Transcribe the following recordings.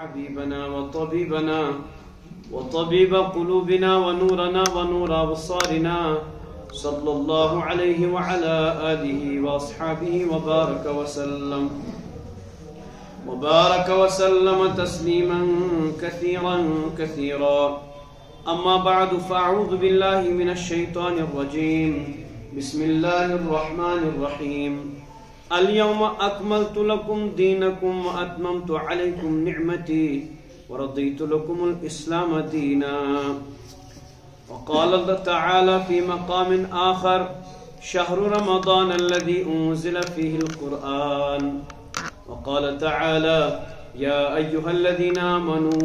حبيبنا وطبيبنا وطبيب قلوبنا ونورنا ونور أبصارنا صلى الله عليه وعلى آله وأصحابه وبارك وسلم تسليما كثيرا كثيرا. أما بعد فأعوذ بالله من الشيطان الرجيم. بسم الله الرحمن الرحيم. اليوم أكملت لكم دينكم وأتممت عليكم نعمتي ورضيت لكم الإسلام دينا. وقال الله تعالى في مقام آخر: شهر رمضان الذي أنزل فيه القرآن. وقال تعالى: يا أيها الذين آمنوا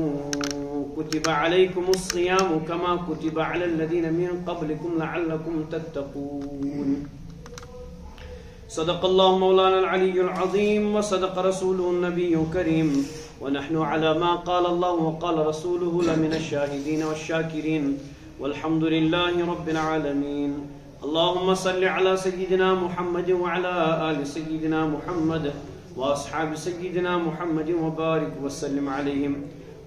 كتب عليكم الصيام كما كتب على الذين من قبلكم لعلكم تتقون. صدق الله مولانا العلي العظيم وصدق رسوله النبي الكريم، ونحن على ما قال الله وقال رسوله لمن الشاهدين والشاكرين، والحمد لله رب العالمين. اللهم صل على سيدنا محمد وعلى آل سيدنا محمد وأصحاب سيدنا محمد وبارك وسلم عليهم.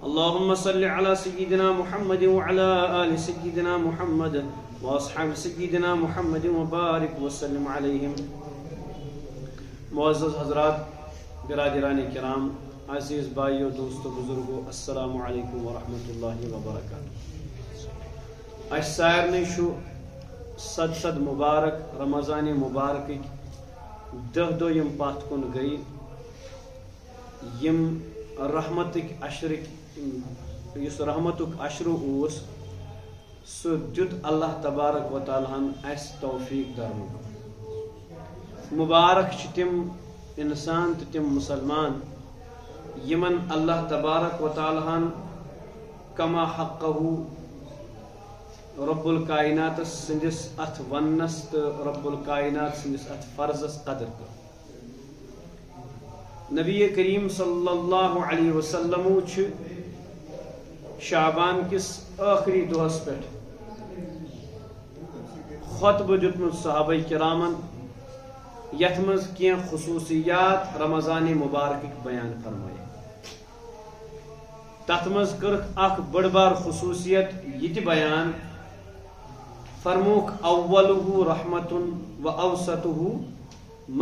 اللهم صل على سيدنا محمد وعلى آل سيدنا محمد وأصحاب سيدنا محمد وبارك وسلم عليهم. معزز حضرات، برادران کرام، عزیز بھائیو، دوستو، بزرگو، السلام علیکم ورحمۃ اللہ وبرکاتہ. اس سارنے شو صد مبارک رمضان مبارک 10 دو یم پات کن گئی، یم رحمتک عشرک یس رحمتک عشر اوس سو دیت اللہ تبارک و تعالیٰ اس توفیق درمک. مبارک چھ تم انسان تو تم مسلمان یمن اللہ تبارک و تعالیٰ کما حقہ رب الکائنات سندس ات ونس تو رب الکائنات سندس ات فرضس قدر کر. نبی کریم صلی اللہ علیہ وسلم شعبان کس آخری دہس پہ خطبہ دیتمت صحابہ کرامن، یتھ مز کی خصوصیات رمضان مبارک بیان فرمائے. تت مز کرک اخ بڑ بار خصوصیت یہ بیان، فرموک اولہ رحمت و اوسطہ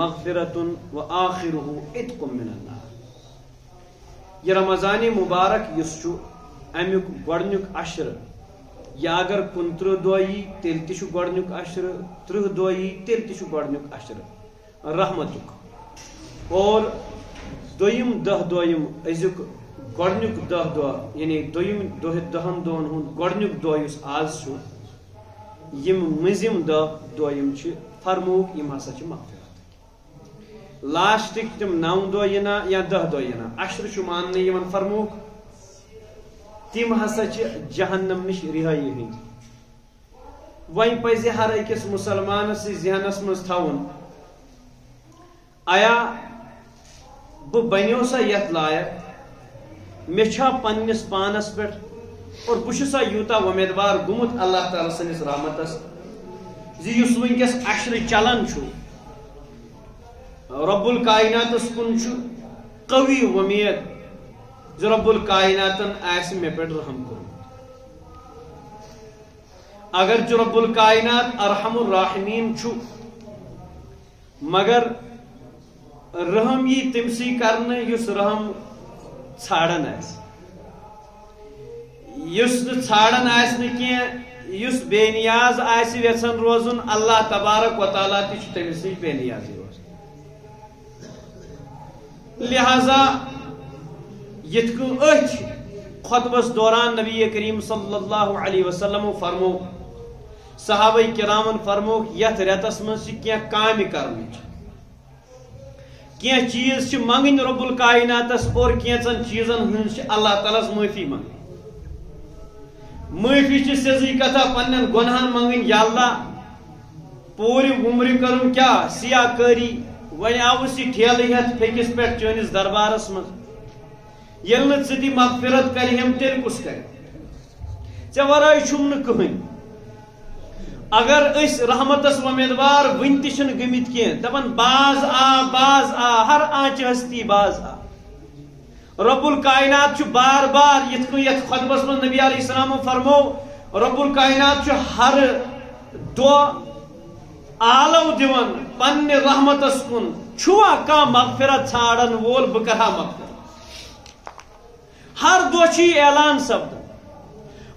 مغفرت و آخرہ عتق من النار. یہ رمضان مبارک یس امیک گۄڈنیُک عشر، یا اگر 29 دۄہ یی تیل تہ گۄڈنیُک عشر، 30 دۄہ یی تیل تہ گۄڈنیُک عشر رحمتک. اور دویم 10 دۄہ یم أزیُک گۄڈنیُک 10 دۄہ یعنی دویم 10 دۄہن ہُنٛد گۄڈنیُک دۄہ یُس آز چھُ، یم مٔنٛزِم 10 دۄہ یم چھِ فرموک یم ہسا چھِ مغفرت. لاسٹک تم 9 دۄہ ینا یا 10 دۄہ ینا عشر چھُ ماننہٕ یِوان، فرموک تم ہسا چھِ جہنم نش رہٲیی ہٕنٛدۍ. وۄنۍ پزِ ہر أکِس مُسلمانس ذہنس منٛز تھاوُن، آیا بہٕ بنیو سا یتھ لایق، مےٚ چھا پننس پانس پٮ۪ٹھ، اور بہٕ چھُسا یوٗتاہ وۄمیدوار گوٚمُت اللہ تعالیٰ سٕنٛدِس رحمتس زِ یُس وٕنکیٚس عشرٕ چلان چھُ، رب الکائناتس کُن چھُ قوی وۄمید زِ رب الکائناتن آسہِ مےٚ پٮ۪ٹھ رحم کوٚرمُت. اگر چھ رب الکائنات ارحم الراحمین چھُ، مگر رحم یی تمسی کرنہٕ یُس رحم ژھانڈان آسہِ. یُس نہٕ ژھانڈان آسہِ نہٕ کینٛہہ، یُس بے نیاز آسہِ یژھان روزُن، اللہ تبارک و تعالیٰ تہِ چھُ تٔمِس نِش بے نیازٕے روزان. لہذا یتھ کٔنۍ أتھۍ خطبس دوران نبی کریم صلی اللہ علیہ وسلم فرمو، صحابہ کرامن فرموک یتھ رٮ۪تس منٛز چھِ کینٛہہ کامہِ کرنٕچ، کینٛہہ چیٖز چھِ منگٕنۍ رب الکائناتس، اور کینٛژن چیٖزن ہٕنٛز چھِ اللہ تعالیٰ معٲفی منگٕنۍ. معٲفی چھِ سیٚزٕے کتھا پننٮ۪ن گۄنہن منگٕنۍ، یا اللہ پوٗرٕ وُمرِ کرُن کیٛاہ سیاہ کٲری، وۄنۍ آوُس یہِ ٹھیلہٕ ہٮ۪تھ پھیٚکِس پٮ۪ٹھ چٲنِس دربارس منٛز، ییٚلہِ نہٕ ژٕ تہِ مغفرت کرِہٮ۪م تیٚلہِ کُس کرِ؟ ژےٚ ورٲے چھُم نہٕ کٕہٕنۍ. اگر اس رحمتس ومیدوار ون تہ گمت کی دپان باز آ ہر آنچ ہستی باز آ، رب الکائنات بار بار یت خطبس من نبی علیہ السلام فرمو رب الکائنات ہر دو آلو دیون پنہ رحمتس کن چھوا کا مغفرت ژھانڈن وول بہ کرہا مغفرت ہر دو چھ اعلان سپد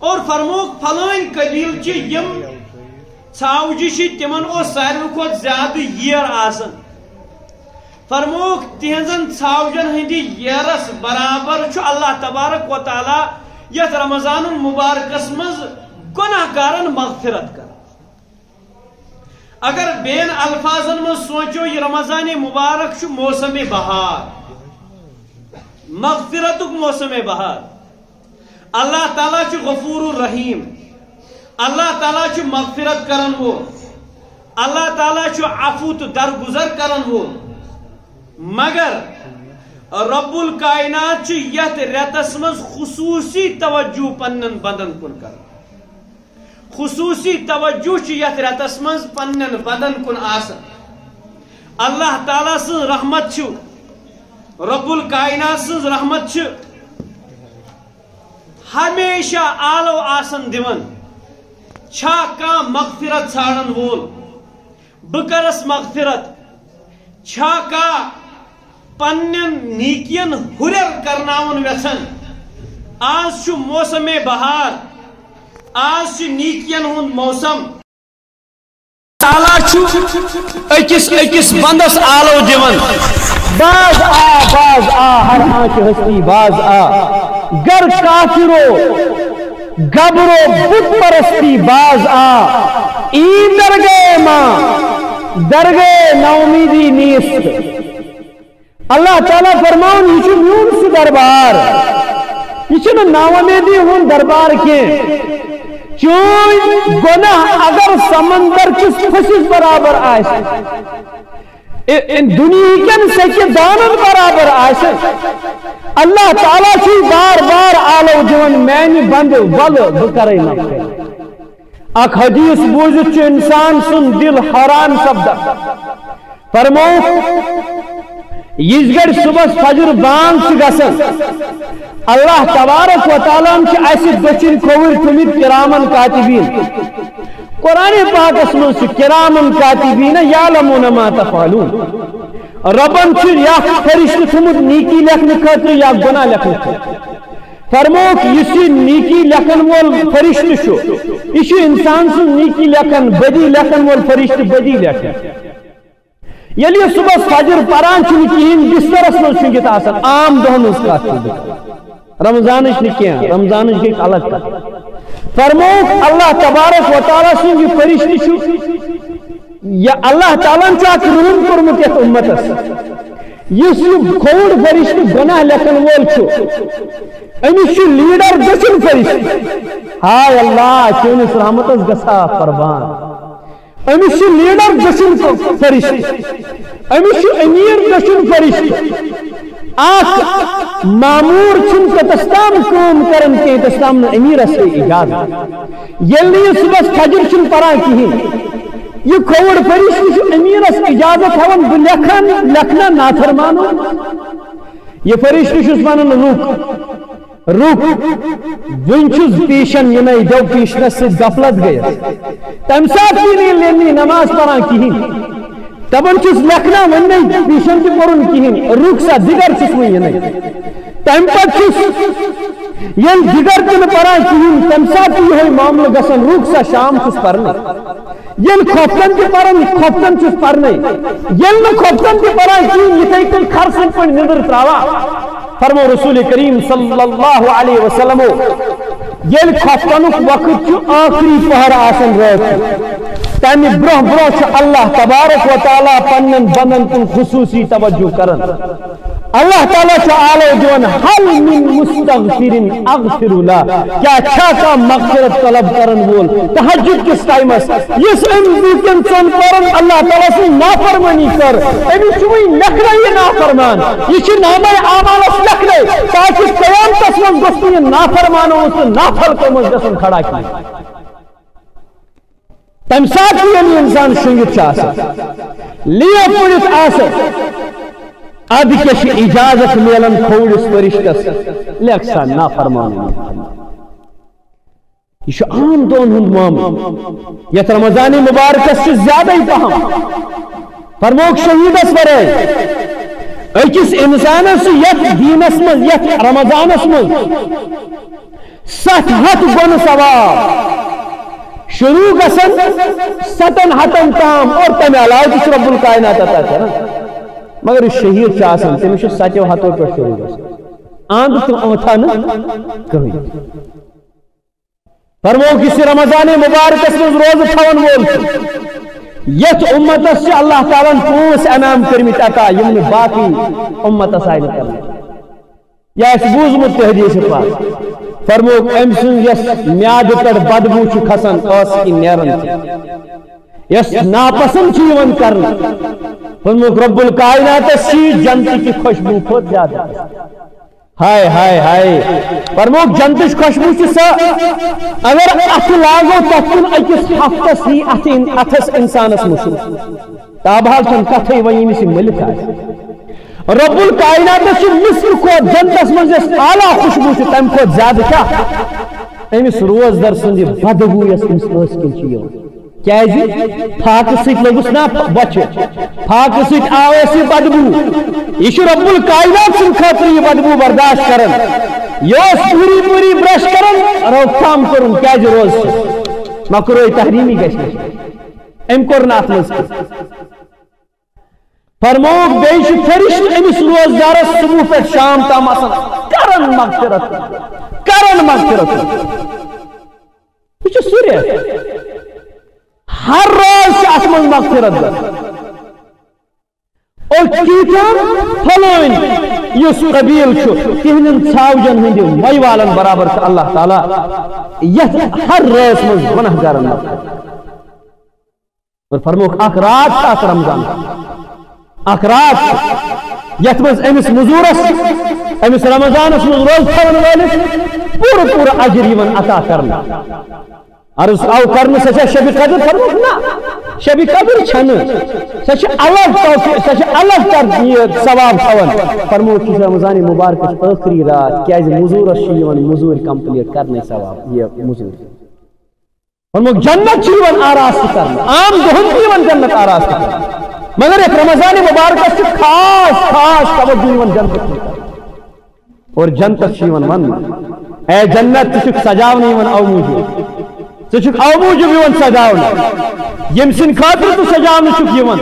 اور فرموک فلان قبیل چھ یم ژھاوجہ چھ تمن اوس ساروی کھوت زیادہ ییر آسان فرموک تہذن ژھاوجن ہندی یرس برابر چھ اللہ تبارک و تعالی یت رمضان المبارکس مز گناہ کارن مغفرت کر اگر بین الفاظن میں سوچو یہ رمضان مبارک چھ موسم بہار مغفرت موسم بہار اللہ تعالیٰ چھ غفور الرحیم اللہ تعالیٰ چھ مغفرت کرن وہ اللہ تعالیٰ چھ عفو تو درگزر کرن وہ مگر رب الکائنات چھ یت ریتس مز خصوصی توجہ پنن بندن کن کر خصوصی توجہ چھ یت ریتس مز پنن بدن کن آسن اللہ تعالیٰ سن رحمت چھ رب الکائنات سن رحمت چھ ہمیشہ آلو آسن دیون چھا کا مغفرت ژھانڈن وول بکرس مغفرت چھا کا پنن نیکین ہرر کرناون ویسن آج چھ موسم بہار آج چھ نیکین ہند موسم تعالیٰ چھ اکس بندس آلو دیون باز ہر آنچ ہستی باز گر کافرو گبرو بت پرستی باز ای درگاہ ماں درگاہ نومیدی نیست اللہ تعالیٰ فرماؤن یہ میون سہ دربار یہ ناومیدی ہن دربار کی چون گناہ اگر سمندر کس پھسس برابر آئے دنیا کن سکہ دانن برابر آئے اللہ تعالیٰ چھ بار بار آلو دیون میانہ بند ول بہ کرے مغفرت اک حدیث بوزت چھ انسان سن دل حیران سپدان فرمو یس گڑ صبح فجر بانگ گسن اللہ تبارک و تعالیٰ اس دچن کھوور تمت کرامن کاتبین قرآن پاکس من کرامن کاتبین یعلمون ما تفعلون ربن یا فرشتہ تھومت نیکی لکھنے خاطر یا گناہ لکھنے خاطر فرموک اس نیکی لکھن وول فرشتہ یہ انسان سن نیکی لکھن بدی لکھن وول فرشتہ بدی لکھن یل یہ صبح فجر پران کہین بسترس من شنگت آسان عام دہن کت رمضان رمضان گئی الگ کت فرموک اللہ تبارک و تعالیٰ سن یہ فرشتہ یا اللہ تعالیٰ اک رحم کورمت یتھ امتس اس کھوڑ فرشتہ گناہ لکھن وول امس لیڈر دچن فرشتہ ہائے اللہ چونس رحمتس گسا قربان امس لیڈر دچن فرشتہ امس امیر دچن فرشتہ اخ مامور چھن تستام کام کرن کی تستام امیر سے اجازت یلی صبح فجر چھن پران کہین یہ کھوڑ فرشتہ امیرس اجازت ہون بہ لکھنا نافرمانو یہ فرشتہ ونان رک ون پیشن یہ دو پیشنس سے غفلت گئی تم سات بھی نماز پڑھان کہین دپان لکھنا ون پیشن تہ پورن کہین رک سا دگر چھس ون تم پتہ یل دگر تہ پڑھان کہین تم سات یہ معاملہ گژھان رک سا شام چھس پرنے یل کھوفتن تہ پران کھوفتن چھس پرنے یل نہ کھوفتن تہ پران کہین یتھے کن کھرسن پہ نظر تراوا فرمو رسول کریم صلی اللہ علیہ وسلم یل کھوفتنک وقت آخری پہر آسن رات تمہ برہ برہ اللہ تبارک و تعالیٰ پنن بندن کن خصوصی توجہ کرن اللہ تعالیٰ آلو دیون حل من مستغفر اغفر له کیا چھا کا مغفرت طلب کرن وول تہجد کس ٹائمس یس امکن چون پرن اللہ تعالیٰ سے نافرمانی کر امی چوئی لکھنا یہ نافرمان یہ نامہ اعمالس لکھنے تاکہ قیامتس من گوشت یہ نافرمانو اس نافل کو مجلسن کھڑا کی تم ساتھ بھی انسان شنگت آسان لیے پڑت آسان اد کش اجازت ملن کھوڑس فرشتس لیکھ سا نافرمان یہ عام دون ہند معاملہ یت رمضان مبارکس سے زیادہ ہی پہم فرموک شہیدس ورائے اکس انسانس یت دینس من یت رمضانس من 700 گن ثواب شروع گسن 700 تام اور تمہیں علاوہ تس رب الکائنات عطا کرن مگر شہید چاسن تمہیں 700 پر شروع گسن آند تم اوتھا نہ کہیں فرمو کسی رمضان مبارکس میں روز تھون وول یت امتس سے اللہ تعالیٰ پونس انعام کرمت عطا یمن باقی امتس آئی کرنا یا اس بوزمت حدیث پاک فرمو ام سن یس میاد پر بدبو چھ کھسن اس کی نیرن یس ناپسند چھ یون کرنا فرمو رب الکائنات سی جنت کی خوشبو کو زیادہ ہائے ہائے ہائے فرموک جنتش خوشبو چھ سا اگر ات لاگو تکن اکس ہفتس ہی اتھس انسانس مشہور تابحال چھن کتھے ونی سے ملک آئے رب الکائنات چھ مصر کو جنتس من اس اعلیٰ خوشبو چھ تم کو زیادہ کیا امس روز در سندی بدبو یس امس اس کن چیو کیا جی پھاک سیت لگس نا بچ پھاک سیت آویسی بدبو یہ رب الکائنات سن خاطر یہ بدبو برداشت کرن یوس پوری پوری برش کرن روک تھام کرن کیا جی روز مکروہ تحریمی گشت ام کرنات مزکی فرموک بیش فرشت امس روز دارس صبح پہ شام تام اصلا کرن مغفرت یہ سوریہ ہر روز اتمن مغفرت اور کیتان پھلوین یس قبیل چھو تہنن ثاوجن ہندی مئی والن برابر اللہ تعالی یت ہر روز من گناہ گارن اور فرموک اک رات تاک رمضان اک رات یت من امس مزورس امس رمضانس من روز تھون والس پورا اجر یمن عطا کرنا عرض او کرنے سچا شب قدر فرموک نا شب قدر چھن سچا الگ سچا الگ کر ثواب تھون فرموک کہ رمضان مبارک آخری رات کیا مزور شیون مزور کمپلیٹ کرنے ثواب یہ مزور فرموک جنت شیون آراست کرنا عام دہن شیون جنت آراست کرنا مگر ایک رمضان مبارک سے خاص توجہ یون جنت اور جنت شیون من اے جنت تشک سجاونی من او موجود ژٕ او موجوب یون سجاونا یم سن خاطر تو سجاونا چھک یون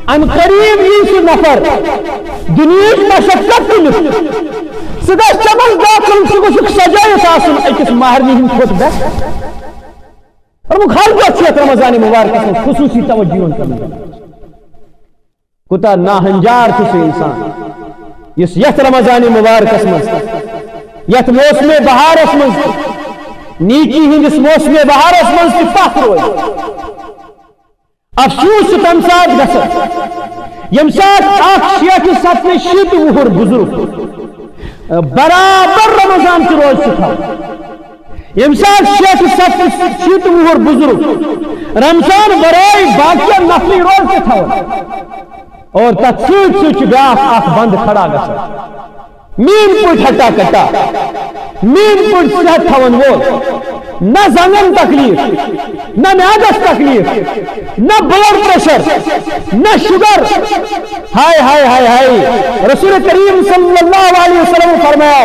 ان قریب یہ سہ نفر دنیا مشقت تلس سہ گژھِ چمن داخل سہ گوٚژھُکھ سجٲیِتھ آسُن أکِس مہرنہِ ہٕنٛدِ کھۄتہٕ بہتر فرموک ہر دۄہ چھُ یتھ رمضان مبارکس منٛز خصوصی توجہ یون کرنہٕ کوتاہ ناہنجار چھُ سُہ انسان یُس یتھ رمضان مبارکس منٛز یتھ موسم بہارس منٛز نیکی ہندس موسم بہارس من پھ روز افسوس تم سات گھن یم سات اخ 60-70 وہر بزرگ برابر رمضان کی روز یم سات 60-70 وہر بزرگ رمضان برائے باقی نفلی روز تھا اور تک سوچ بیاکھ اخ بند کھڑا گھن مین پٹ ہٹا کٹا مین پٹ صحت تھون وول نہ زنگن تکلیف نہ میادس تکلیف نہ بلڈ پریشر نہ شوگر ہائے ہائے ہائے ہائے رسول کریم صلی اللہ علیہ وسلم فرمایا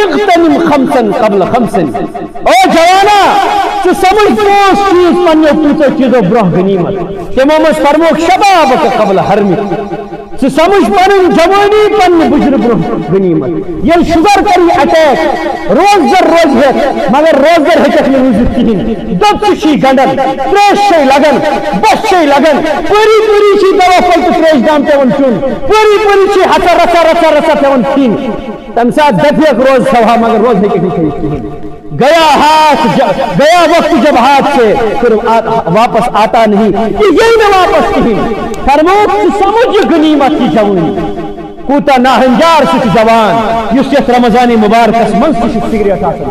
اغتنم خمسن قبل خمسن او جوانا تو سمجھ پانچ چیز پنیو پوچھو چیزو برہ غنیمت تمو مز فرموک شبابک قبل حرمک تو سمجھ پنن جوانی پن بجر برہ غنیمت یل شوگر کری اٹیک روز در روز ہے مگر روز در ہیکک میں روزت کہین دب چشی گنڈن تریش شی لگن بس شی لگن پوری پوری چی دوا پل تو تریش دام پیون چون پوری پوری چی حتا رسا پیون کھین تم ساتھ دفیق روز سوہا مگر روز ہیکک نہیں کہین گیا وقت جب ہاتھ سے پھر واپس آتا نہیں یہی میں واپس کہیں فرموک سمجھ غنیمت کی جوانی کوتا ناہنجار سک جوان یس یت رمضان مبارکس من سک سگریٹ آسن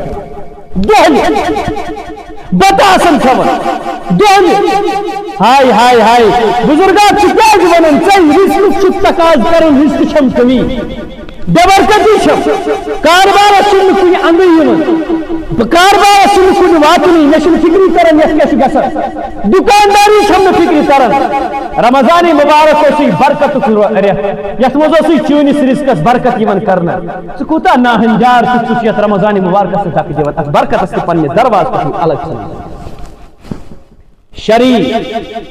بتہ آسان کھوان دۄہلہِ ہائے ہائے ہائے بزرگات کیٛازِ وَنان ژےٚ رِزقُک چھُکھ تقاض کران رِزقہٕ چھَم کٔمی بےٚبرکتی چھَم کاربارس چھُنہٕ کُنہِ اَنٛدٕے یِوان بہٕ کاربارس چھُنہٕ کُنہِ واتنٕے مےٚ چھُنہٕ فِکری کران یَتھ کیٛاہ چھُ گژھان دُکانداری چھَم نہٕ فِکری کران رمضان مبارک اوسُے برکتُک رٮ۪تھ یَتھ منٛز اوسُے چٲنِس رِزقس برکت یِوان کرنہٕ ژٕ کوٗتاہ ناہنجار چھُکھ ژٕ چھُکھ یَتھ رمضان مبارکس تہِ دَکہٕ دِوان اَتھ برکتس تہِ پننہِ دروازٕ پٮ۪ٹھ الگ سمجھان شرعی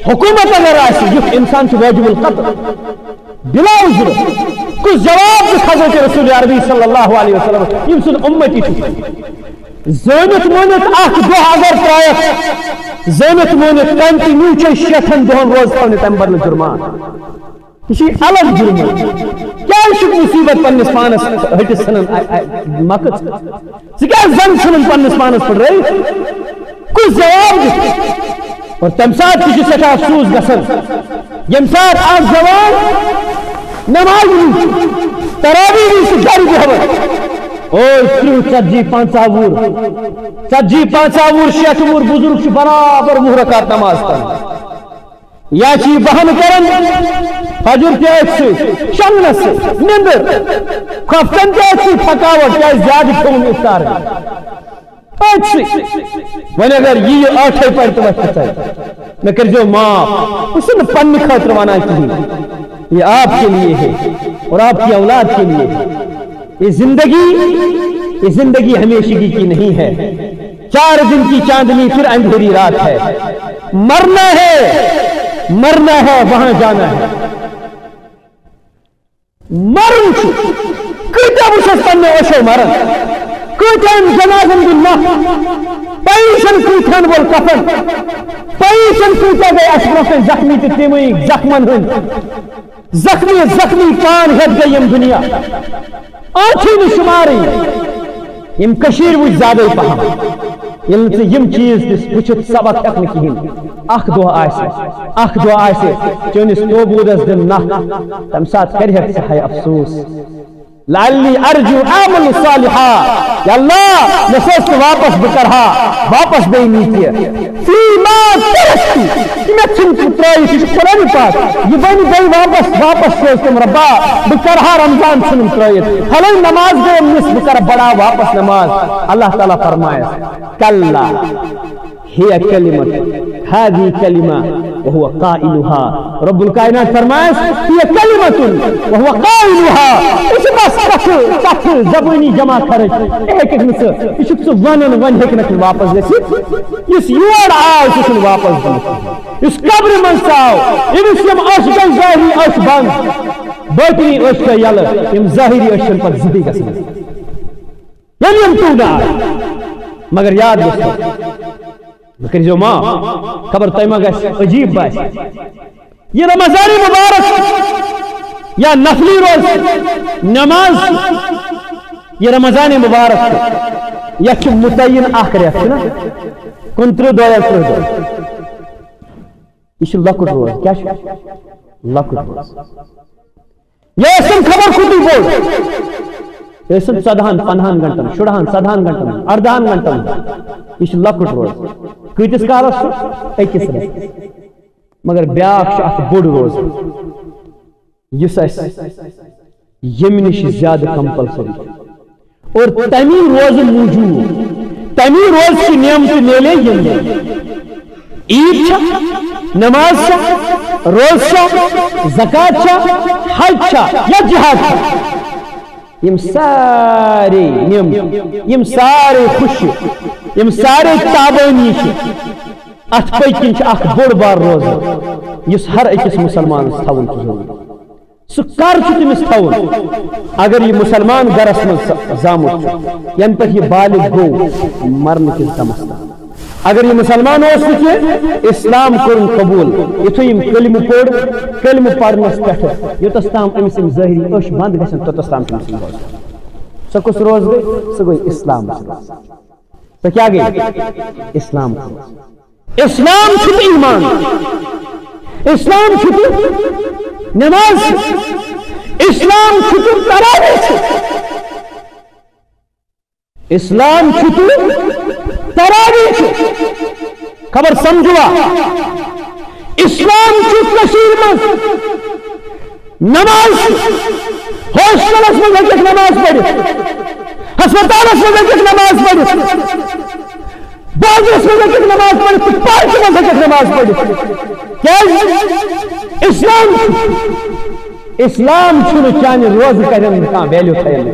حکومت اگر آسہِ یُتھ اِنسان چھُ واجب القتل بلا عذر کُس جواب دِژ حضرت رسول عربی صلی اللہ علیہ وسلم یِم سُنٛد اُمتی چھُ زٲنِتھ مٲنِتھ اکھ دۄہ اگر ترٛایَکھ زٲنِتھ مٲنِتھ کنٹِنیوٗ چھِ 60 دۄہن روزٕ تھاونہِ تمہِ بدلہٕ جُرمان یہ چھ الگ جرمان کیا مصیبت پنس پانس ہٹس ژھنان مکت ژٕ زن ژھنان پنس پانس پہ رٲیِتھ کُس جواب دِتھ اور تمہ سات تہ سٹھاہ افسوس گژھان یم سات اکھ جوان نماز تراویح وز گھر بیہوان 30 40 50 وُہُر 40 50 وُہُر 60 وُہُر بزرگ چھ برابر 10 رکعت نماز پڑھان یا چھ یہ بہان کران فجر تیز شنگنس نندر خفتن تیز تھکاوٹ کیا زیادہ کھون افطار وۄنۍ اگر یہِ ٲٹھے پرِ تہٕ وۄتھِ ژٕ مےٚ کٔرۍزیو معاف بہٕ چھُس نہٕ پننہِ خٲطرٕ وَنان کِہیٖنۍ یہ آپ کے لیے ہے اور آپ کی اولاد کے لیے ہے یہ زندگی ہمیشگی کی نہیں ہے 4 دن کی چاندنی پھر اندھیری رات ہے مرنا ہے وہاں جانا ہے مرن کتیا وچھس پنہ اوشو مرن کتن جنازن دن نہ پیشن کتن وول کفن پیشن کتیا گئی اس برونٛہہ زخمی تہ تمے زخمن ہند زخمی پان ہیت گئی یم دنیا آنچھی نہ شماری یم کشیر وچ زیادہ پہم ییٚلہِ ژٕ یم چیز تہِ وٕچھِتھ سبق ہیٚکھ نہٕ کِہیٖنۍ اکھ دۄہ آسہِ چٲنِس توبوٗدس دِن نکھ تمہِ ساتہٕ کَرِہَکھ ژٕ ہاے افسوس لعلی ارجو اعمل صالحا یا اللہ مےٚ سوز ژٕ واپس بہٕ کرہا واپس بیٚیہِ نیٖتہِ فیما ترستی مےٚ ژھٕنۍ ژٕ ترٲیِتھ یہِ چھُ قرآنِ پاک یہِ بنہِ بیٚیہِ واپس سوز تِم ربا بہٕ کرہا رمضان ژھٕنُم ترٲیِتھ فلٲنۍ نماز گٔیم مِس بہٕ کرٕ بڑا واپس نماز اللہ تعالیٰ فرمایس کلا هي كلمة هذه كلمة وهو قائلها رب الكائنات فرمائش هي كلمة وهو قائلها اس بس کتھ زبانی جمع خرچ ایک نسا یہ ونن ون ہیکنک واپس گژھِتھ یُس یور آو سُہ چھُنہٕ واپس دِنہٕ یُس قبرِ منٛز آو ییٚمِس یِم أچھ گٔے ظٲہری أچھ بنٛد باطنی أچھ گٔے یلہٕ یِم ظٲہری أچھ چھِنہٕ پتہٕ زِندٕ گژھان ییٚلہِ یِم توٗنہٕ آے مگر یاد گژھِ بہٕ کٔرۍزیو معاف خبر تۄہہِ ما گژھِ عجیٖب باسہِ یہ رمضان مبارک یا نفلی روز نماز یہ رمضان مبارک یہ متعین اخ رٮ۪تھ چھُنہ 29 دۄہ یا 30 دۄہ یہ چھُ لۄکُٹ روز کیٛاہ چھُ لۄکُٹ روز یہ ٲسِن خبر کوٗتٕے بوٚڑ یہ ٲسِن 14 15 گنٹن 16 17 گنٹن 18 گنٹن یہ چھُ لۄکُٹ روز کۭتِس کالس چھُ أکِس رٮ۪تس مگر بیاکھ چھُ اتھ بوٚڑ روز یُس اسہِ ییٚمہِ نِش زیادٕ کمپلسری اور تمی روز موجود تمی روز کی نعمتیں میلے یم عید چھا نماز چھا روز چھا زکات چھا حج چھا یا جہاد چھا یم سارے نعمت یم سارے خوش یم سارے تابانی چھ ات پٔتۍ کِنۍ چھُ اکھ بوٚڑ بار روزٕ یُس ہر أکِس مُسلمانس تھاوُن چھُ ضروٗری سُہ کر چھُ تٔمِس تھاوُن اگر یہِ مُسلمان گرس منٛز زامُت چھُ ینہٕ پٮ۪ٹھ یہِ بالغ گوٚو مرنہٕ کِس دمس تام اگر یہِ مُسلمان اوس نہٕ کینٛہہ اسلام کوٚرُن قبوٗل یِتھُے یِم کلمہٕ پوٚر کلمہٕ پرنس پٮ۪ٹھ یوٚتس تام أمِس یِم ظٲہری أچھ بنٛد گژھن توٚتس تام چھُ أمِس روزُن سۄ کُس روز گٔے سۄ گٔے اسلامٕچ روز سۄ کیٛاہ گٔے اسلام اسلام چھُ ایمان اسلام چھُ نماز اسلام چھُ تراویح اسلام چھُ تراویح خبر سمجھوا اسلام کی کشیر میں نماز ہاسٹلس میں ایک نماز پڑھ ہسپتالس میں ایک نماز پڑھ بازرس میں ایک نماز پڑھ پارک میں ایک نماز پڑھ کیا اسلام چھنہ چانہ روز کرن کان ویلیو تھین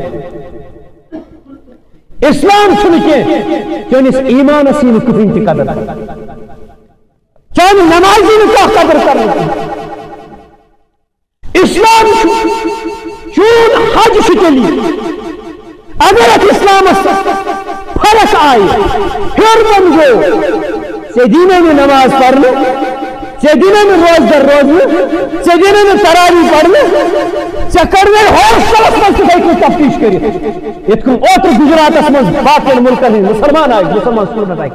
اسلام چھنہ کی چانس ایمانس ہی کہین تہ قدر چانہ نمازی نہ قدر کرن اسلام چون حج چلی اگر اسلام فرق آئی پھر بن گو سے دینے میں نماز پڑھنے سے دینے میں روز در روز سے دینے میں تراویح پڑھنے سے کرنے ہاسٹلس میں سے کوئی تفتیش کری اتکن اوتر گجرات میں باقی ملکن میں مسلمان آئی مسلمان سکول میں آئی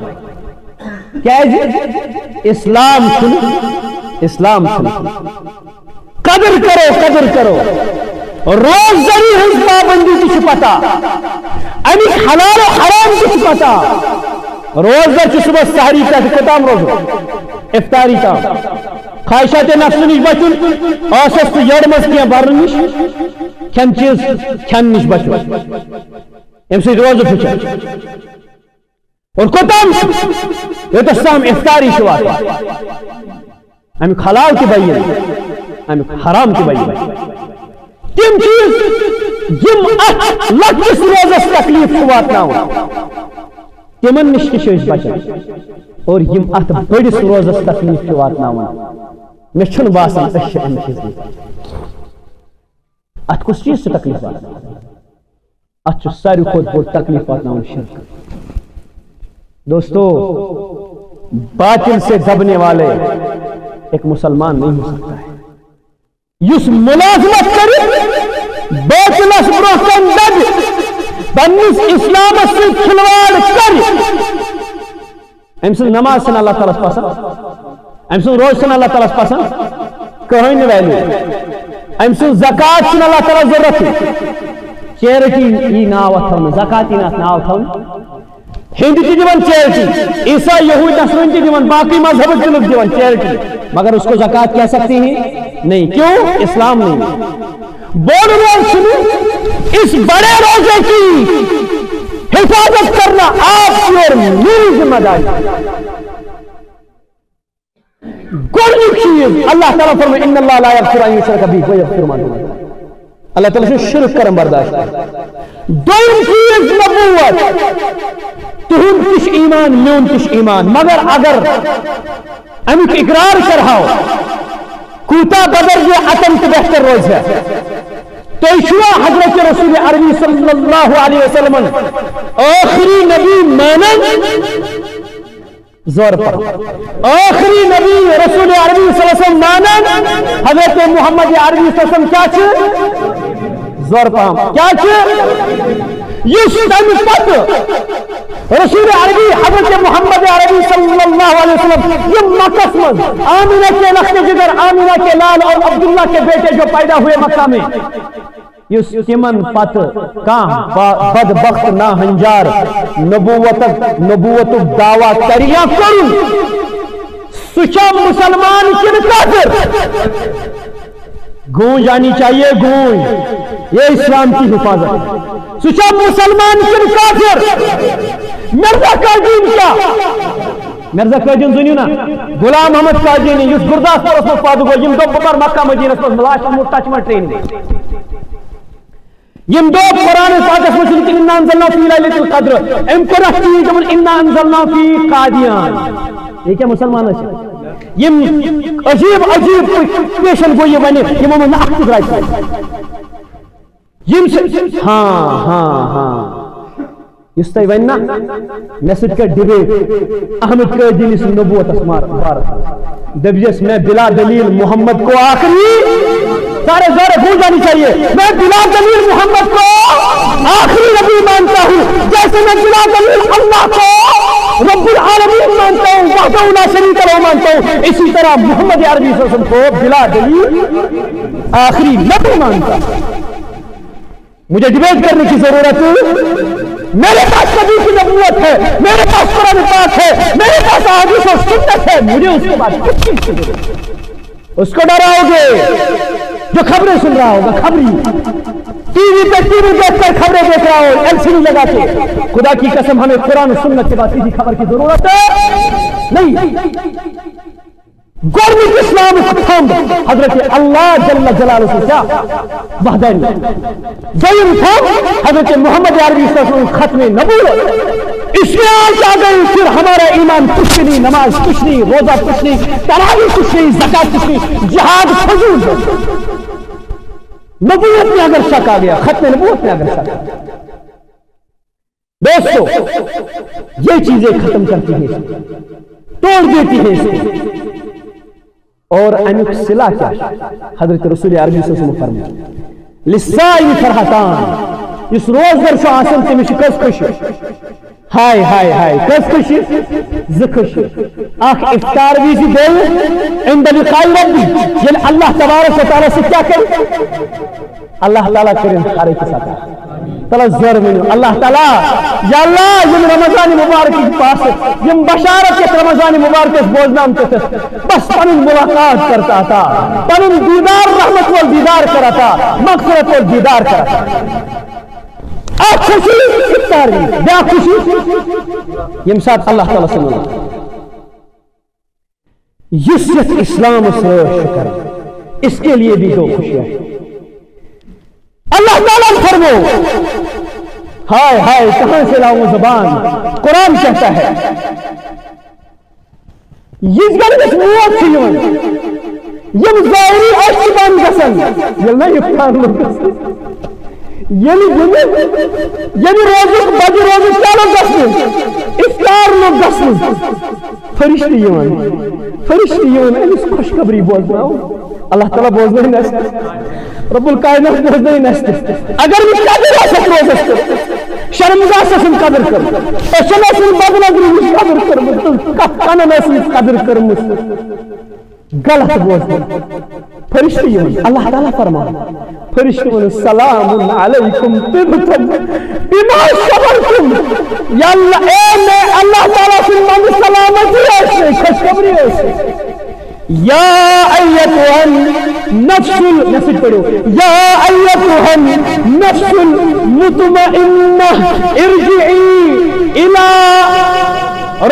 کیا ہے اسلام سن قدر کرو روز زری ہنس پابندی کی پتا امی حلال و حرام کی پتا روز در صبح سحری تک کتام روز افطاری تام خواہشات نفس نش بچن آسس تو یڑ مز کی برن نش کھن چیز کھن نش بچن ام سے روز پھچ اور کتام یوتسام افطاری شوات امی حلال کی بیان امی حرام کی بیان تم چیز یم لکس روزس تکلیف واتناو تمن نش تہ بچان اور یم ات بڑس روزس تکلیف واتناو مے چھن باسان اش ام چیز ات کس چیز سے تکلیف واتناو ات ساری کھوت بڑ تکلیف واتناو شرک دوستو باطل سے دبنے والے ایک مسلمان نہیں ہو سکتا ہے یس ملازمت کر باطلس برہن دب پنس اسلام سے کھلواڑ کر ام سن نماز سن اللہ تعالیٰ پسند ام سن روز سن اللہ تعالیٰ پسند کہیں ویلیو ام سن زکات سن اللہ تعالیٰ ضرورت چیریٹی ای ناو تھون زکاتی ناو تھون ہندی تھی دیوان چیریٹی عیسائی یہود نصرانی تھی دیوان باقی مذہب کے لوگ دیوان چیریٹی مگر اس کو زکات کہہ سکتی ہیں نہیں کیوں اسلام نہیں بول رہے سنو اس بڑے روزے کی حفاظت کرنا آپ کی اور میری ذمہ داری گوڑنی چیز اللہ تعالیٰ فرمائے ان اللہ لا یغفر ان یشرک بہ ویغفر ما دون ذلک اللہ تعالیٰ سے شرک کرم برداشت ہے دوم چیز نبوت تہن تش ایمان میون تش ایمان مگر اگر امیک اقرار کرہاو کوتا بدر یہ عتم تو بہتر روز ہے تو شوا حضرت رسول عربی صلی اللہ علیہ وسلم آخری نبی مانن زور پر آخری نبی رسول عربی صلی اللہ علیہ وسلم مانن حضرت محمد عربی صلی اللہ علیہ وسلم کیا چھے زور پام کیا چھے یہ تم پت رسول عربی حضرت محمد عربی صلی اللہ علیہ وسلم یہ مکہ میں آمینہ کے لخت جگر آمینہ کے لال اور عبداللہ کے بیٹے جو پیدا ہوئے مکہ میں یس تمن پت کان بدبخت نا ہنجار نبوت دعویٰ کریا کرن سچا مسلمان کن کافر گونج آنی چاہیے گونج یہ اسلام کی حفاظت سچا مسلمان کن کافر مرزا قادین کیا مرزا قادین زنیو نا غلام محمد قادین یس گرداس پور اس پادو گو یم دو بکر مکہ مدینہ اس ملاش مرتاچ میں ٹرین دے یم دو قرآن پاک اس میں کہ انا انزلنا فی لیلۃ القدر ام کو رکھتی ہے انا انزلنا فی قادیان یہ کیا مسلمان ہے یم عجیب عجیب پیشن گوئی بنے یم میں اخت رائی یم ہاں اس تی وننا نسٹ کا ڈبیٹ احمد قادینی سے نبوت اسمار بارت دبجس میں بلا دلیل محمد کو آخری سارے زورے بھول جانی چاہیے میں بلا دلیل محمد کو آخری نبی مانتا ہوں جیسے میں بلا دلیل اللہ کو رب العالمین مانتا ہوں وحدہ لا شریک لہ مانتا ہوں اسی طرح محمد عربی صلی اللہ علیہ وسلم کو بلا دلیل آخری نبی مانتا ہوں مجھے ڈیبیٹ کرنے کی ضرورت میرے پاس نبی کی نبوت ہے، میرے پاس قرآن پاک ہے، میرے پاس احادیث و سنت ہے، مجھے اس کے بعد کس چیز کی ضرورت ہے؟ اس کو ڈراؤ گے جو خبریں سن رہا ہوگا، خبری ٹی وی دیکھ کر خبریں دیکھ رہا ہو، ایل سی ڈی لگا کے، خدا کی قسم ہمیں قرآن و سنت کے بعد کسی خبر کی ضرورت ہے نہیں۔ گورنمنٹ اسلام فنڈ حضرت اللہ جل جلالہ سے کیا وحدانی، دویم فنڈ حضرت محمد عربی صلی اللہ علیہ وسلم ختم نبوت، اس میں آج آ گئی پھر ہمارا ایمان کچھ نہیں، نماز کچھ نہیں، روزہ کچھ نہیں، تراویح کچھ نہیں، زکات کچھ نہیں، جہاد فضول ہے۔ نبوت میں اگر شک آ گیا، ختم نبوت میں اگر شک آ گیا، دوستو یہ چیزیں ختم کرتی ہیں، توڑ دیتی ہیں اسے۔ اور امیک صلہ کیا حضرت رسول عربی صلی اللہ علیہ وسلم فرمائے للصائم فرحتان، اس روزدار شو آسن تمش کس خوشی، ہائے ہائے ہائے کس خوشی، ز خوشی اخ افطار ویزی دے عند لقاء ربی، یعنی اللہ تبارک و تعالی سے کیا کرے، اللہ تعالیٰ کریں ہر ایک کے ساتھ تلزر منو اللہ تعالیٰ، یا اللہ یم رمضان مبارک کی پاس یم بشارت کے رمضان مبارک بوزنام کے بس پنن ملاقات کرتا تھا، پنن دیدار رحمت وال دیدار کرا تھا، مغفرت وال دیدار کرا تھا۔ آج خوشی افطار بھی بیا خوشی یم ساتھ اللہ تعالیٰ سے ملا یسرت اسلام سے شکر، اس کے لیے بھی دو خوشیاں اللہ تعالیٰ فرمو، ہائے ہائے کہاں سے لاؤں زبان، قرآن کہتا ہے یہ گلس موت سے یم ظاہری اشتبان گسن یلنا افطار لوگ یعنی روزک بج روزک کیا لوگ گسن، افطار لوگ گسن، فرشتی یون امس خوشخبری بوزناؤ، اللہ تعالیٰ بوزنائی نست، رب الکائنات بوزنائی نست، اگر مجھ قدر آسک روزست شرمگاہ سسن قدر کر، اوشن اسن بدنگری مجھ قدر کر، کانن اسن قدر کر مجھ غلط بوزن، فرشتی یون اللہ تعالیٰ فرمان، فرشتی یون سلام علیکم طبتم بما صبرتم، یا اللہ اے میں اللہ تعالیٰ سے من سلامتی ایسے خوشخبری ایسے، یا ایتها النفس نفس پڑھو، یا ایتها النفس المطمئنہ ارجعی الى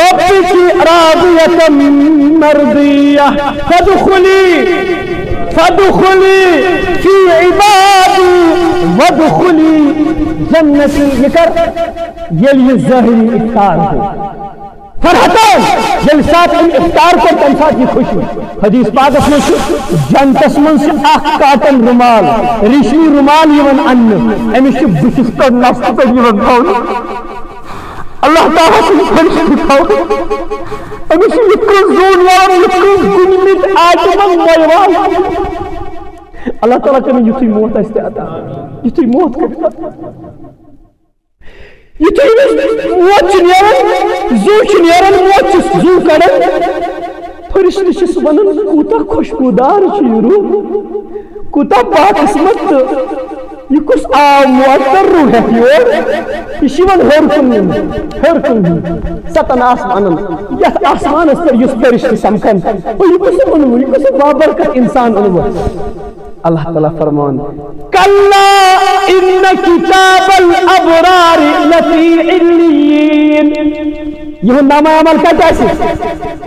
ربك راضیة مرضیہ فادخلی فی عبادی وادخلی جنتی، یہ کر یہ ظاہری افطار ہو فرحتان، یل ساتھ ان افطار کو تنسات کی خوشی، حدیث پاک اس میں جنتس من سے اخ کاتن رمال ریشمی رمال یون ان امیش بکس پر نفس پر یون کھاؤن، اللہ تعالیٰ سے فرشتی کھاؤن، امیش یکن زون یارم یکن گنیت آجمان مویوان، اللہ تعالیٰ کریں یتی موت ایستے آتا، یتی موت کرتا، یہ تو موت چنیارن زو چنیارن موت چس زو کرن، فرشتی چس ونن کوتا خوشبودار چیرو، کوتا باقسمت، یہ کس معطر روح ہے کیور، یہ شیون ہر کن ستن آسمانن، یہ آسمان اس پر یس فرشتی سمکن، یہ کس انو، یہ کس بابرکت انسان انو، اللہ تعالیٰ فرمان کلا ان کتاب الابرار لفی علیین، یہ نام عمل کا جیسے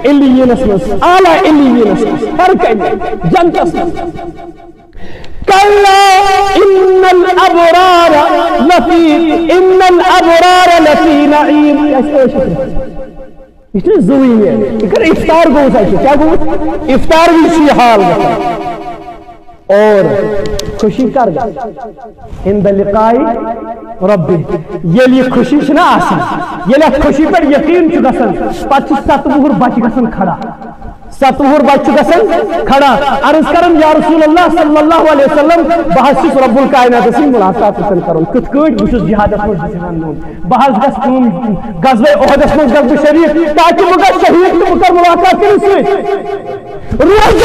علیین اسمس اعلیٰ علیین اسمس ہر کہیں جنت اسمس، کلا ان الابرار لفی نعیم، اتنے زوئی ہے اگر افطار کو سائے کیا گو افطار بھی اسی حال ہے، اور خوشی کر گا عند لقاء ربی، یہ لیے خوشی چھنا آسان، یہ لیے خوشی پر یقین چھ گسن، پچھ ستوہر بچ گسن کھڑا، ستوہر بچ گسن کھڑا، عرض کرن یا رسول اللہ صلی اللہ علیہ وسلم بحث رب الکائنات سے ملاقات کرن کرن کت کٹ بچس جہاد اس جہان نون بحث گس کم غزوہ احد اس من گز شریف تاکہ مگر شہید تو مگر ملاقات کرن سے روز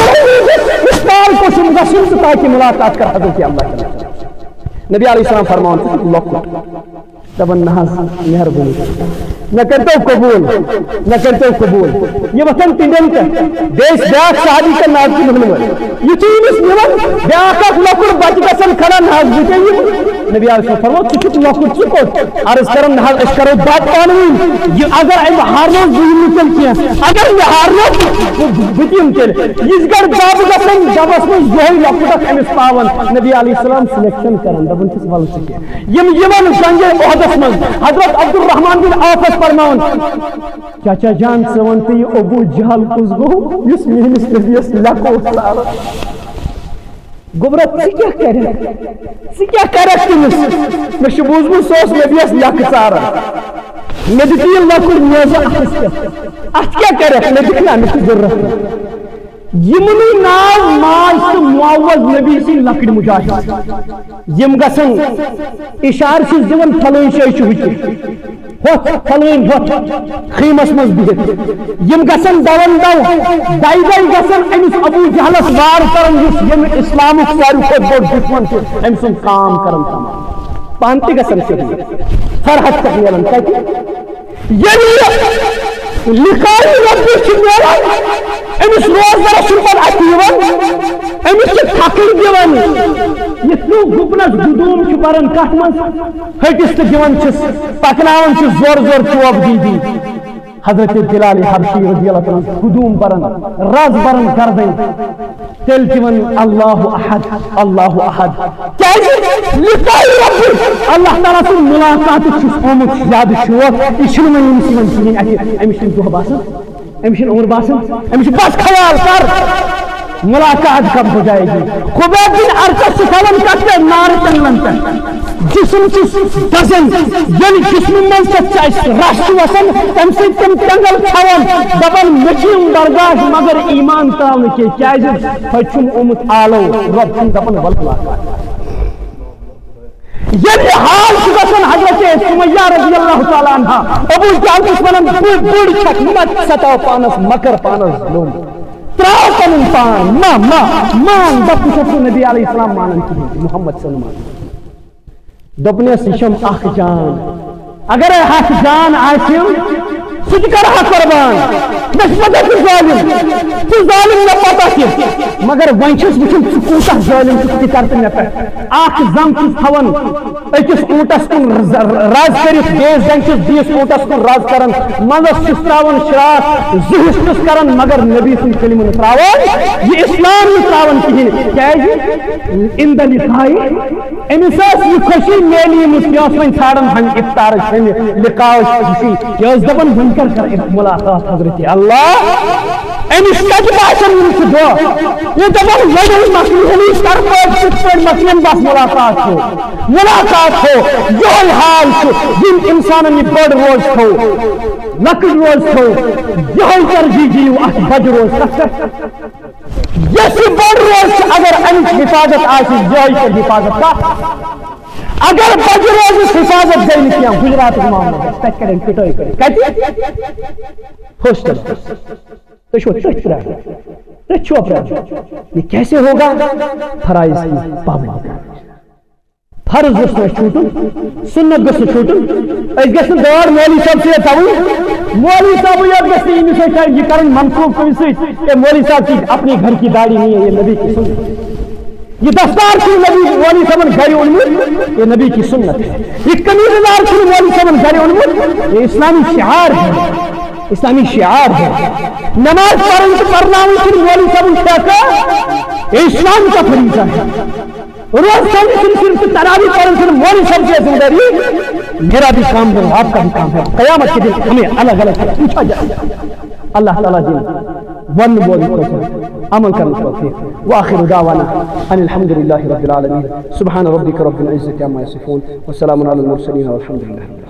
افطار کو شم گسن تاکہ ملاقات کر حضرت اللہ نبی علیہ السلام فرمان لوک دبن نہ مہربانی نہ کرتے قبول نہ کرتے قبول یہ وطن تندن کا دیش بیاک صحابی کا ناز کی مہنور یہ چیز نیون بیاک لکڑ بچ گسن کھڑا ناز بچے نبی علیہ السلام فرمو چکت لکڑ چکت عرض کرم ناز اش کرو بات پانوین یہ اگر ام ہارنوز بیم نکل کیا اگر یہ ہارنوز بتیم چل اس گر باب گسن جبس میں زہی لکڑ امس پاون نبی علیہ السلام سلیکشن کرن دبن کس ول سکے یم یمن جنگ احد من حضرت عبد الرحمن بن عوف فرماون چاچا جان سونتی ابو جہل کس گو یس میانس نبیس لکو سار گبرت سی کیا کرے تمس مے بوزم سوس نبیس لک سار مے دتی لکڑ میز ات کیا کرے مے دکھنا مے ضرورت یمنی ناو ماج تو معوض نبی سی لکڑ مجاہد یم گسن اشار چھ دون فلوین شے چھ ہوت فلوین ہوت خیمس مز بہت یم گسن دون دو دائی گسن امس ابو جہلس وار کرن یس یم اسلام ساری کھوت بوڑ دشمن چھ ام سن کام کرن تمام پانتی گسن شہید فرحت تک میلن تاکہ یعنی لکھائی ربی چھ میلن امس روزدار سنبل اتیون امس چھ تھکر دیون یہ تو گپنس گدوم چھ برن کٹ من ہٹس تو دیون چھس پکناون چھ زور زور چوب دی حضرت بلال حبشی رضی اللہ عنہ گدوم برن راز برن گردن تیل دیون اللہ احد اللہ احد کیازِ لکھائی ربی اللہ تعالیٰ سن ملاقات چھس آمت زیادہ شوق یہ چھنہ من امس یون کہین امس چھن دہ باسان امشن عمر باسن امشن بس خیال کر ملاقات کب ہو جائے گی خبیب بن ارقم سکھلن کرتے نار تنگلن تک جسم چس دزن یعنی جسم من سے رش وسن تم سے تم تنگل کھون دبن مچیم برداشت مگر ایمان تراؤن کے کیازِ پچھم امت آلو رب چھن دبن ولکلا یہ حال گژھن حضرت سمیہ رضی اللہ تعالی عنہ ابو جہل کس ونان بوڑ چھک مت ستاو پانس مکر پانس ظلم تراو پنن پان مان دپ چھس نبی علیہ السلام مانن کی محمد صلی اللہ علیہ وسلم دپنس شم اخ جان اگر اخ جان آسم سہ کرہا قربان مے پتہ ظالم تو ظالم نہ پتہ کی مگر وۄنۍ چھس وٕچھُن ژٕ کوٗتاہ ظٲلِم چھُکھ تہِ کر تہٕ مےٚ پٮ۪ٹھ اکھ زنگ چھُس تھاوان أکِس اوٗنٹس کُن رز کٔرِتھ بیٚیِس زنگ چھُس بیٚیِس اوٗنٹس کُن رز کران منٛزس چھُس تراوان شراک زٕ حصہٕ چھُس کران مگر نبی سُنٛد کلمہٕ نہٕ تراوان یہِ اسلام نہٕ تراوان کِہیٖنۍ کیازِ اِن دَ لِقاے أمِس ٲس یہِ خوشی میلیمٕژ یہِ ٲس وۄنۍ ژھانڈان ہن اِفطارٕچ ہمہِ لِقاوٕچ خوشی یہِ ٲس دپان وۄنۍ کر ملاقات حضرت اللہ امس کتہ باسان یہ دہ یہ دپان وۄنۍ مسلم کر پٲٹھۍ مسلم بس ملاقات ہو یہ حال یم انسانن یہ بڑ روز تھو لکڑ روز تھو یہ ترجیح دیو ات بج روز یس بڑ روز اگر امچ حفاظت آسی یہ کر حفاظت کا اگر بج روز حفاظت گئی کیا گجرات معاملہ تک کریں پٹائی کریں کہتی ہوسٹل یہ کیسے ہوگا فرائض کی پابندی فرض گھس نہ چھوٹن سنت گھس چھوٹن اس گھس دور مولوی صاحب سے تھاون مولوی صاحب یہ گھس ان سے یہ کرن منسوخ کوئی سے کہ مولوی صاحب کی اپنی گھر کی داڑھی نہیں ہے یہ نبی کی سنت یہ دستار کی نبی مولوی صاحب گھر اونمت یہ نبی کی سنت ہے یہ قمیض دار کی مولوی صاحب گھر اونمت یہ اسلامی شعار ہے اسلامی شعار ہے نماز پڑھنا مولوی صاحب کا اسلام کا فریضہ ہے روز صرف تراویح پڑھنا مولوی صاحب کی ذمہ داری میرا بھی کام ہے آپ کا بھی کام ہے قیامت کے دن ہمیں الگ الگ پوچھا جائے اللہ تعالیٰ دن ون بولنے کو عمل کرنے کو وآخر دعوانا ان الحمد لله رب العالمين سبحان ربك رب العزة عما يصفون وسلام على المرسلين والحمد لله